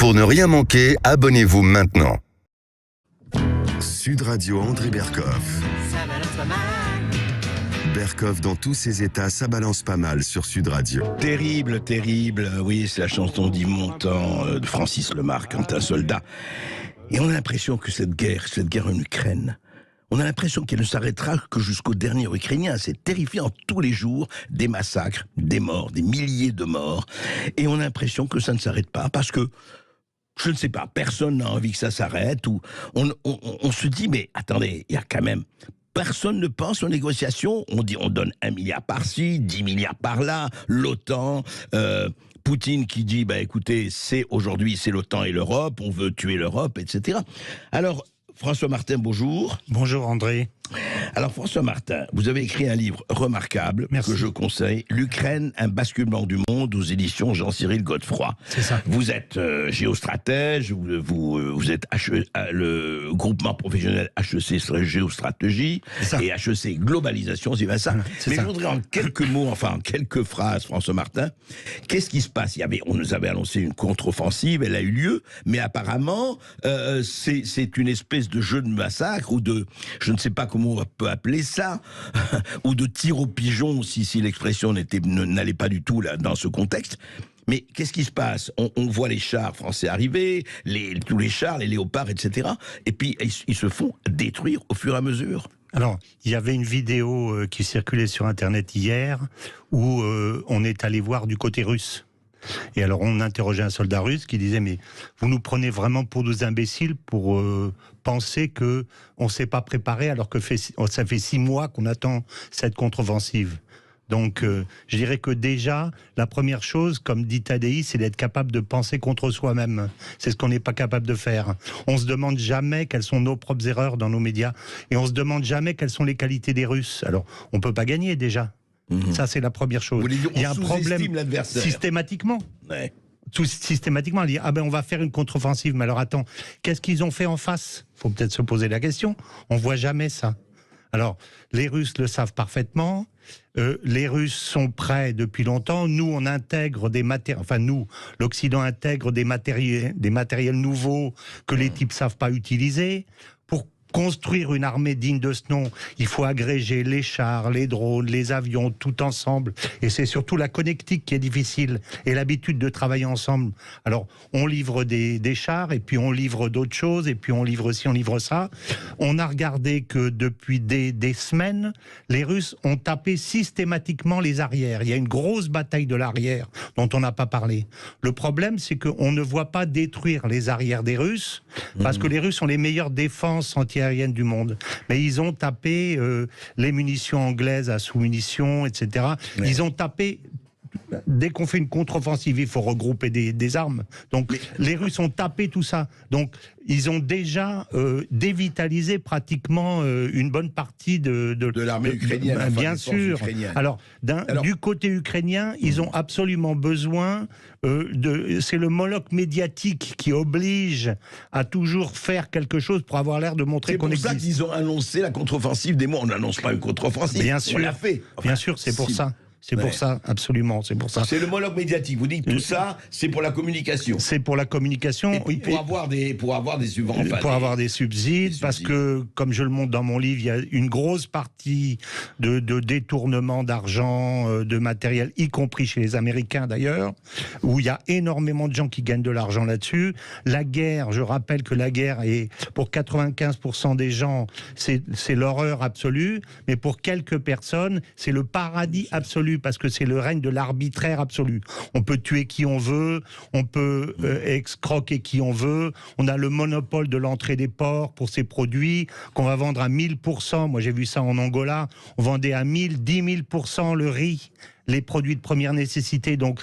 Pour ne rien manquer, abonnez-vous maintenant. Sud Radio André Berkoff. Ça balance pas mal. Berkoff dans tous ses états, ça balance pas mal sur Sud Radio. Terrible, terrible. Oui, c'est la chanson d'Yves Montand de Francis Lemarque, quand un soldat. Et on a l'impression que cette guerre en Ukraine, on a l'impression qu'elle ne s'arrêtera que jusqu'au dernier Ukrainien. C'est terrifiant. Tous les jours, des massacres, des morts, des milliers de morts. Et on a l'impression que ça ne s'arrête pas parce que, je ne sais pas, personne n'a envie que ça s'arrête. Ou on se dit, mais attendez, il y a quand même... Personne ne pense aux négociations. On dit on donne 1 milliard par-ci, 10 milliards par-là, l'OTAN, Poutine qui dit, bah écoutez, aujourd'hui c'est l'OTAN et l'Europe, on veut tuer l'Europe, etc. Alors, François Martin, bonjour. Bonjour André. Alors François Martin, vous avez écrit un livre remarquable. Merci. Que je conseille, L'Ukraine, un basculement du monde, aux éditions Jean-Cyril Godefroy. C'est ça. Vous êtes géostratège, vous êtes le groupement professionnel HEC Géostratégie et HEC Globalisation, c'est bien ça. Mais je voudrais en quelques mots, enfin en quelques phrases, François Martin, qu'est-ce qui se passe? On nous avait annoncé une contre-offensive, elle a eu lieu, mais apparemment c'est une espèce de jeu de massacre ou de, je ne sais pas comment on peut appeler ça, ou de tir au pigeon, si l'expression n'allait pas du tout là, dans ce contexte. Mais qu'est-ce qui se passe? On voit les chars français arriver, tous les chars, les léopards, etc. Et puis, ils se font détruire au fur et à mesure. Alors, il y avait une vidéo qui circulait sur Internet hier, où on est allé voir du côté russe. Et alors on interrogeait un soldat russe qui disait, mais vous nous prenez vraiment pour des imbéciles pour penser que on s'est pas préparé alors que ça fait 6 mois qu'on attend cette contre-offensive. Donc je dirais que déjà, la première chose, comme dit Tadei, c'est d'être capable de penser contre soi-même. C'est ce qu'on n'est pas capable de faire. On se demande jamais quelles sont nos propres erreurs dans nos médias, et on se demande jamais quelles sont les qualités des Russes. Alors on peut pas gagner déjà. Ça, c'est la première chose. Il y a un problème systématiquement. Ouais. Systématiquement, on dit, on va faire une contre-offensive. Mais alors attends, qu'est-ce qu'ils ont fait en face? Faut peut-être se poser la question. On voit jamais ça. Alors, les Russes le savent parfaitement. Les Russes sont prêts depuis longtemps. Nous, on intègre des matériels. Enfin, nous, l'Occident intègre des matériels nouveaux que les types savent pas utiliser. Pour construire une armée digne de ce nom, il faut agréger les chars, les drones, les avions, tout ensemble. Et c'est surtout la connectique qui est difficile, et l'habitude de travailler ensemble. Alors, on livre des chars, et puis on livre d'autres choses, et puis on livre ci, on livre ça. On a regardé que depuis des semaines, les Russes ont tapé systématiquement les arrières. Il y a une grosse bataille de l'arrière dont on n'a pas parlé. Le problème, c'est qu'on ne voit pas détruire les arrières des Russes, parce que les Russes ont les meilleures défenses anti-aériennes du monde. Mais ils ont tapé les munitions anglaises à sous-munitions, etc. Ouais. Ils ont tapé... Dès qu'on fait une contre-offensive, il faut regrouper des armes. Donc les Russes ont tapé tout ça. Donc ils ont déjà dévitalisé pratiquement une bonne partie de l'armée ukrainienne. Bien sûr. Alors, du côté ukrainien, ils ont absolument besoin c'est le Moloch médiatique qui oblige à toujours faire quelque chose pour avoir l'air de montrer qu'on existe. C'est pour ça qu'ils ont annoncé la contre-offensive des mots. On n'annonce pas une contre-offensive. Bien sûr. On l'a fait. Enfin, bien sûr, c'est pour ça. C'est pour ça, absolument, c'est pour ça. C'est le Moloch médiatique. Vous dites tout ça, c'est pour la communication. C'est pour la communication. Et pour avoir des subventions. Pour avoir des subsides, parce que, comme je le montre dans mon livre, il y a une grosse partie de détournement d'argent, de matériel, y compris chez les Américains d'ailleurs, où il y a énormément de gens qui gagnent de l'argent là-dessus. La guerre, je rappelle que la guerre est, pour 95% des gens, c'est l'horreur absolue, mais pour quelques personnes, c'est le paradis absolu, parce que c'est le règne de l'arbitraire absolu. On peut tuer qui on veut, on peut excroquer qui on veut, on a le monopole de l'entrée des ports pour ces produits qu'on va vendre à 1000%. Moi j'ai vu ça en Angola, on vendait à 1000, 10 000% le riz, les produits de première nécessité. Donc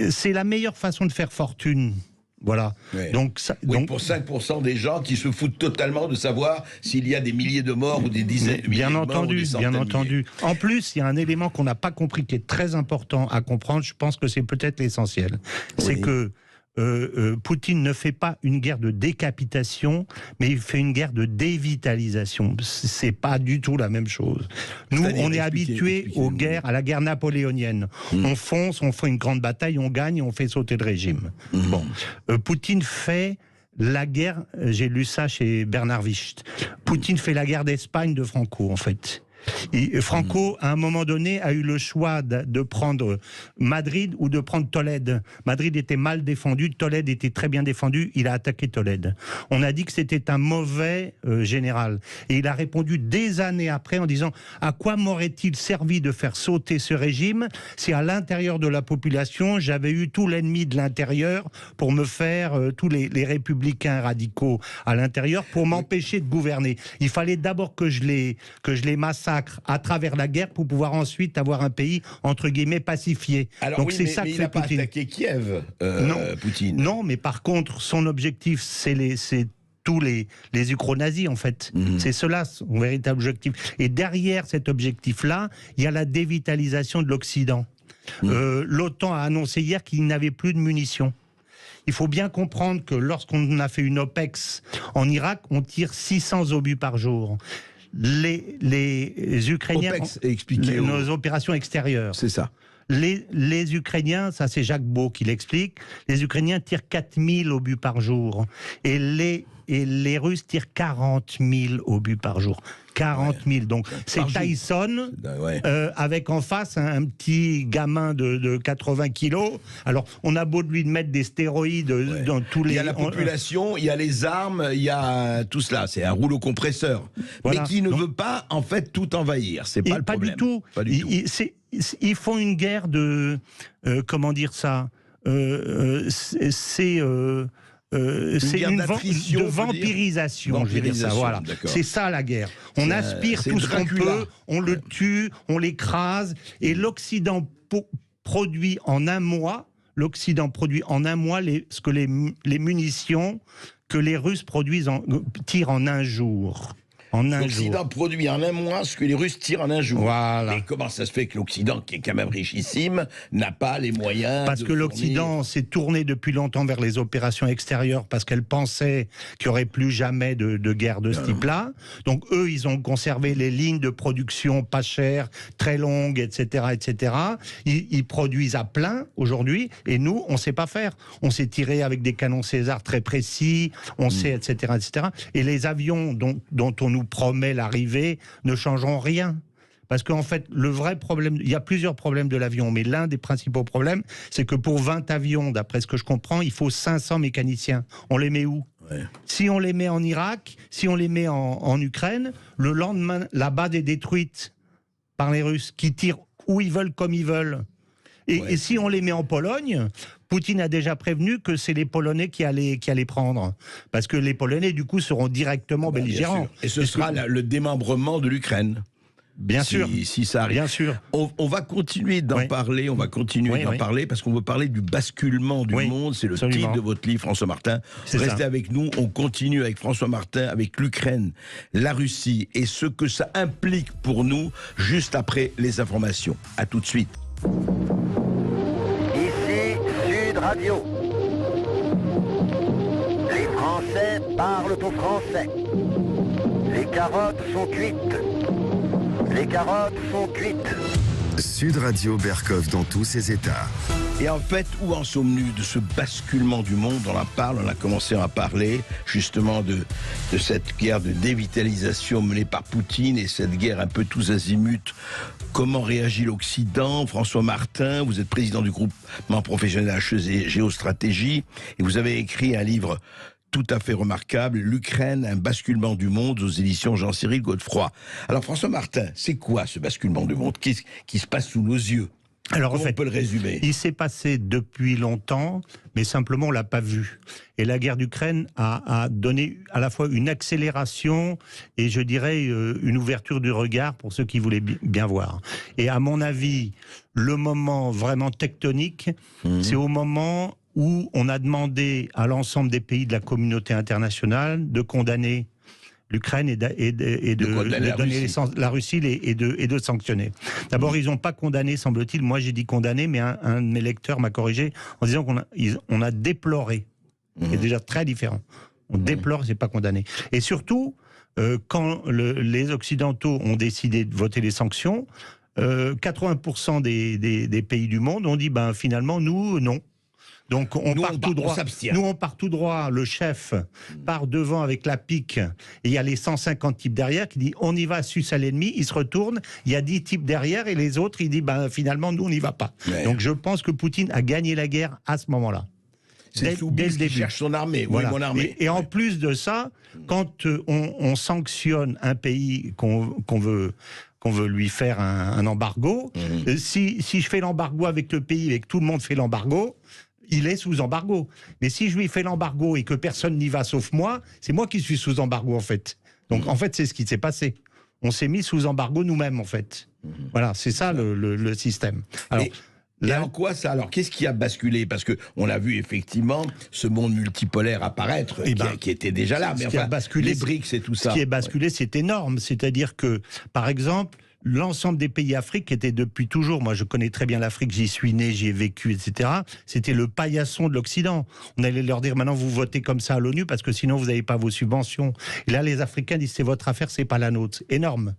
c'est la meilleure façon de faire fortune. Voilà. Ouais. Donc, pour 5% des gens qui se foutent totalement de savoir s'il y a des milliers de morts ou des dizaines de milliers de morts. Bien entendu. En plus, il y a un élément qu'on n'a pas compris qui est très important à comprendre. Je pense que c'est peut-être l'essentiel. C'est que Poutine ne fait pas une guerre de décapitation, mais il fait une guerre de dévitalisation. C'est pas du tout la même chose. Nous, on est habitués aux guerres, à la guerre napoléonienne. On fonce, on fait une grande bataille, on gagne, on fait sauter le régime. Bon, Poutine fait la guerre, j'ai lu ça chez Bernard Wicht. Poutine fait la guerre d'Espagne de Franco, en fait. Et Franco, à un moment donné, a eu le choix de prendre Madrid ou de prendre Tolède. Madrid était mal défendu, Tolède était très bien défendu, il a attaqué Tolède. On a dit que c'était un mauvais général. Et il a répondu des années après en disant « À quoi m'aurait-il servi de faire sauter ce régime si à l'intérieur de la population, j'avais eu tout l'ennemi de l'intérieur pour me faire tous les républicains radicaux à l'intérieur pour m'empêcher de gouverner. Il fallait d'abord que je les massacre à travers la guerre pour pouvoir ensuite avoir un pays entre guillemets pacifié. » Alors donc oui, c'est ça que fait Poutine. Il n'a pas attaqué Kiev, Poutine. Non, mais par contre, son objectif, c'est tous les ukro-nazis, en fait. C'est cela, son véritable objectif. Et derrière cet objectif-là, il y a la dévitalisation de l'Occident. L'OTAN a annoncé hier qu'il n'avait plus de munitions. Il faut bien comprendre que lorsqu'on a fait une OPEX en Irak, on tire 600 obus par jour. Les Ukrainiens, OPEX, nos opérations extérieures. C'est ça. Les Ukrainiens, ça c'est Jacques Beau qui l'explique, les Ukrainiens tirent 4000 obus par jour. Et les Russes tirent 40 000 obus par jour. 40 000. Donc c'est Tyson avec en face un petit gamin de 80 kilos. Alors on a beau de lui mettre des stéroïdes dans tous les... Il y a la population, il y a les armes, il y a tout cela. C'est un rouleau compresseur. Voilà. Mais qui ne veut pas en fait tout envahir. C'est pas le problème. Du tout. Pas du tout. Ils font une guerre de... comment dire ça c'est une de vampirisation, je vais dire ça. Voilà. C'est ça la guerre. On aspire tout ce qu'on peut, on le tue, on l'écrase, et l'Occident produit en un mois. L'Occident produit en un mois les munitions que les Russes tirent en un jour. L'Occident produit en un mois ce que les Russes tirent en un jour. Voilà. Et comment ça se fait que l'Occident, qui est quand même richissime, n'a pas les moyens Parce que l'Occident s'est tourné depuis longtemps vers les opérations extérieures parce qu'elle pensait qu'il n'y aurait plus jamais de guerre de ce type-là. Donc eux, ils ont conservé les lignes de production pas chères, très longues, etc. etc. Ils produisent à plein aujourd'hui, et nous, on ne sait pas faire. On s'est tiré avec des canons César très précis, on sait, etc. etc. Et les avions dont on nous promet l'arrivée ne changeront rien. Parce qu'en fait, le vrai problème, il y a plusieurs problèmes de l'avion, mais l'un des principaux problèmes, c'est que pour 20 avions, d'après ce que je comprends, il faut 500 mécaniciens. On les met où ? Si on les met en Irak, si on les met en Ukraine, le lendemain, la base est détruite par les Russes, qui tirent où ils veulent, comme ils veulent. Et si on les met en Pologne, Poutine a déjà prévenu que c'est les Polonais qui allaient prendre. Parce que les Polonais, du coup, seront directement belligérants. Et ce sera le démembrement de l'Ukraine. Bien sûr. Si ça arrive. Bien sûr. On va continuer d'en parler, parler, parce qu'on veut parler du basculement du monde. C'est le titre de votre livre, François Martin. Restez avec nous, on continue avec François Martin, avec l'Ukraine, la Russie, et ce que ça implique pour nous, juste après les informations. À tout de suite. Ici Sud Radio. Les Français parlent aux Français. Les carottes sont cuites. Les carottes sont cuites. Sud Radio Berkov dans tous ses états. Et en fait, où en sommes-nous de ce basculement du monde? On a commencé à parler justement de cette guerre de dévitalisation menée par Poutine et cette guerre un peu tous azimuts. Comment réagit l'Occident? François Martin, vous êtes président du groupement professionnel HEC Géostratégie et vous avez écrit un livre tout à fait remarquable, L'Ukraine, un basculement du monde, aux éditions Jean-Cyril Godefroy. Alors François Martin, c'est quoi ce basculement du monde qui se passe sous nos yeux? Alors comment en fait, on peut le résumer? Il s'est passé depuis longtemps, mais simplement on l'a pas vu. Et la guerre d'Ukraine a donné à la fois une accélération et je dirais une ouverture du regard pour ceux qui voulaient bien voir. Et à mon avis, le moment vraiment tectonique, c'est au moment où on a demandé à l'ensemble des pays de la communauté internationale de condamner l'Ukraine et de donner la Russie et de sanctionner. D'abord, ils n'ont pas condamné, semble-t-il. Moi, j'ai dit condamné, mais un de mes lecteurs m'a corrigé en disant qu'on a déploré. C'est déjà très différent. On déplore, c'est pas condamné. Et surtout, quand les Occidentaux ont décidé de voter les sanctions, 80% des pays du monde ont dit, finalement, nous, non. Donc on part tout droit. Nous on part tout droit. Le chef part devant avec la pique et il y a les 150 types derrière qui disent on y va, suce à l'ennemi. Il se retourne, il y a 10 types derrière et les autres ils disent finalement nous on n'y va pas. Ouais. Donc je pense que Poutine a gagné la guerre à ce moment-là. C'est dès le début. Il cherche son armée. Voilà. Oui, mon armée. Et en plus de ça, quand on sanctionne un pays qu'on veut lui faire un embargo, si je fais l'embargo avec le pays et que tout le monde fait l'embargo, il est sous embargo. Mais si je lui fais l'embargo et que personne n'y va sauf moi, c'est moi qui suis sous embargo en fait. Donc en fait, c'est ce qui s'est passé. On s'est mis sous embargo nous-mêmes en fait. Voilà, c'est ça le système. Alors, et en quoi ça alors? Qu'est-ce qui a basculé? Parce que on a vu effectivement ce monde multipolaire apparaître, qui était déjà là. Mais enfin, les BRICS et tout ça. Ce qui est basculé, c'est énorme. C'est-à-dire que, par exemple, l'ensemble des pays africains étaient depuis toujours, moi je connais très bien l'Afrique, j'y suis né, j'y ai vécu, etc. C'était le paillasson de l'Occident. On allait leur dire maintenant vous votez comme ça à l'ONU parce que sinon vous n'avez pas vos subventions. Et là les Africains disent c'est votre affaire, c'est pas la nôtre. Énorme.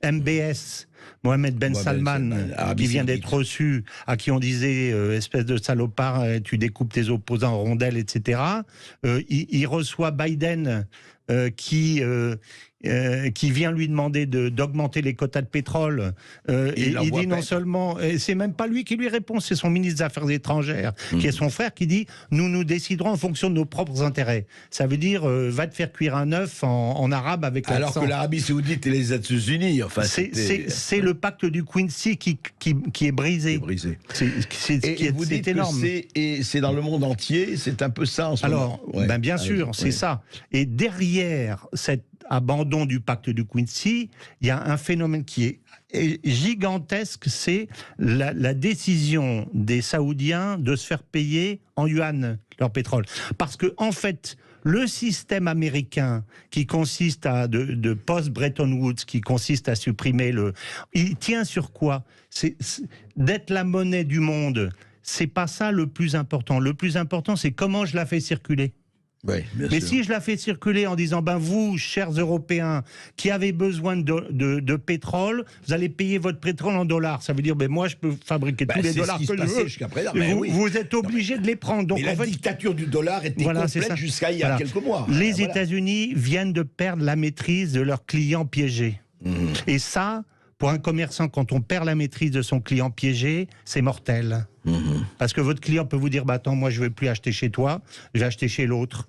MBS, Mohamed Ben Salman, qui vient d'être reçu, à qui on disait espèce de salopard, tu découpes tes opposants en rondelles, etc. Il reçoit Biden qui vient lui demander d'augmenter les quotas de pétrole. Et il dit non seulement, c'est même pas lui qui lui répond, c'est son ministre des Affaires étrangères, qui est son frère, qui dit nous déciderons en fonction de nos propres intérêts. Ça veut dire va te faire cuire un œuf en arabe avec l'accent. Alors que l'Arabie Saoudite et les États-Unis, enfin, c'est le pacte du Quincy qui est brisé. Et vous dites énorme. Et c'est dans le monde entier, c'est un peu ça en ce moment. Alors, bien sûr, c'est ça. Et derrière cet abandon du pacte du Quincy, il y a un phénomène qui est gigantesque, c'est la décision des Saoudiens de se faire payer en yuan leur pétrole. Parce que en fait, le système américain qui consiste de post-Bretton Woods, qui consiste à supprimer il tient sur quoi? C'est d'être la monnaie du monde. C'est pas ça le plus important. Le plus important, c'est comment je la fais circuler. Oui, mais si je la fais circuler en disant vous, chers Européens, qui avez besoin de pétrole, vous allez payer votre pétrole en dollars. Ça veut dire moi je peux fabriquer tous les dollars que je veux. Vous êtes obligés de les prendre. Donc la dictature du dollar était complète jusqu'à il y a quelques mois. Les États-Unis viennent de perdre la maîtrise de leurs clients piégés. Et ça, pour un commerçant, quand on perd la maîtrise de son client piégé, c'est mortel. Parce que votre client peut vous dire attends, moi je ne veux plus acheter chez toi, je vais acheter chez l'autre.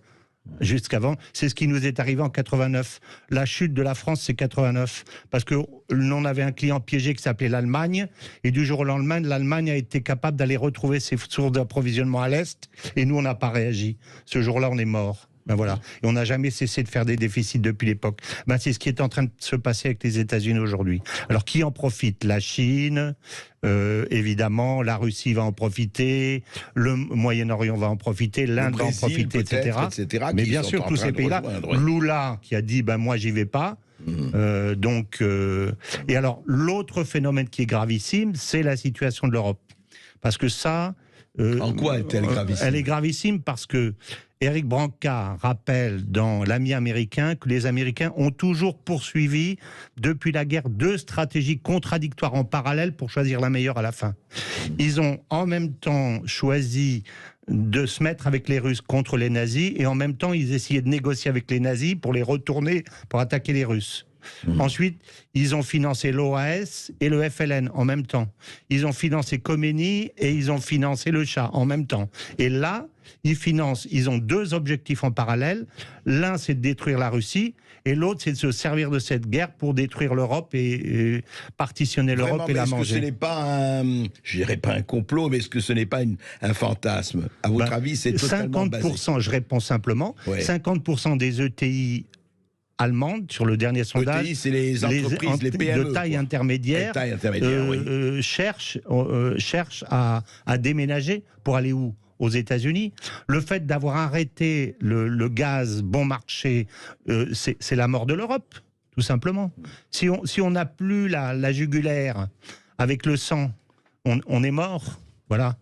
Jusqu'avant, c'est ce qui nous est arrivé en 89. La chute de la France, c'est 89, parce que l'on avait un client piégé qui s'appelait l'Allemagne, et du jour au lendemain, l'Allemagne a été capable d'aller retrouver ses sources d'approvisionnement à l'Est, et nous, on n'a pas réagi. Ce jour-là, on est mort. Voilà. Et on n'a jamais cessé de faire des déficits depuis l'époque. C'est ce qui est en train de se passer avec les États-Unis aujourd'hui. Alors, qui en profite? La Chine, évidemment, la Russie va en profiter, le Moyen-Orient va en profiter, l'Inde va en profiter, etc. Mais bien sûr, tous ces pays-là. Lula, qui a dit moi, j'y vais pas. Et alors, l'autre phénomène qui est gravissime, c'est la situation de l'Europe. Parce que ça... en quoi est-elle gravissime? Elle est gravissime parce que Éric Branca rappelle dans L'Ami américain que les Américains ont toujours poursuivi, depuis la guerre, 2 stratégies contradictoires en parallèle pour choisir la meilleure à la fin. Ils ont en même temps choisi de se mettre avec les Russes contre les nazis, et en même temps ils essayaient de négocier avec les nazis pour les retourner, pour attaquer les Russes. Ensuite, ils ont financé l'OAS et le FLN en même temps. Ils ont financé Khomeini et ils ont financé le Shah en même temps. Et là, ils ont 2 objectifs en parallèle. L'un, c'est de détruire la Russie, et l'autre, c'est de se servir de cette guerre pour détruire l'Europe et partitionner l'Europe et la manger. Est-ce que ce n'est pas je dirais pas un complot, mais est-ce que ce n'est pas un fantasme? À votre avis, c'est totalement 50%, basé. je réponds simplement, 50% des ETI allemandes, sur le dernier sondage, ETI, c'est les entreprises, les PME, de taille intermédiaire, cherchent à déménager pour aller où? aux États-Unis. Le fait d'avoir arrêté le gaz bon marché, c'est la mort de l'Europe, tout simplement. Si on n'a plus la jugulaire avec le sang, on est mort. Voilà.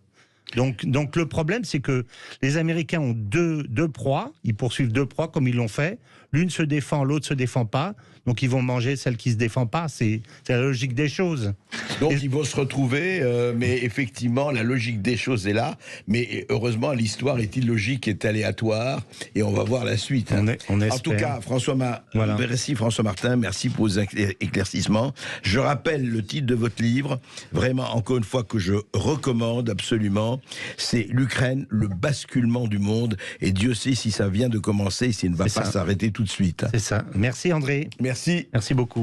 Donc le problème, c'est que les Américains ont deux proies, ils poursuivent deux proies comme ils l'ont fait. L'une se défend, l'autre se défend pas. Donc ils vont manger celle qui se défend pas. C'est la logique des choses. Donc ils vont se retrouver, mais effectivement la logique des choses est là. Mais heureusement l'histoire est illogique, est aléatoire, et on va voir la suite. On espère. En tout cas, Voilà. Merci François Martin, merci pour vos éclaircissements. Je rappelle le titre de votre livre, vraiment encore une fois que je recommande absolument. C'est l'Ukraine, le basculement du monde. Et Dieu sait si ça vient de commencer, s'il ne va pas s'arrêter tout de suite. C'est ça. Merci André. Merci. Merci beaucoup.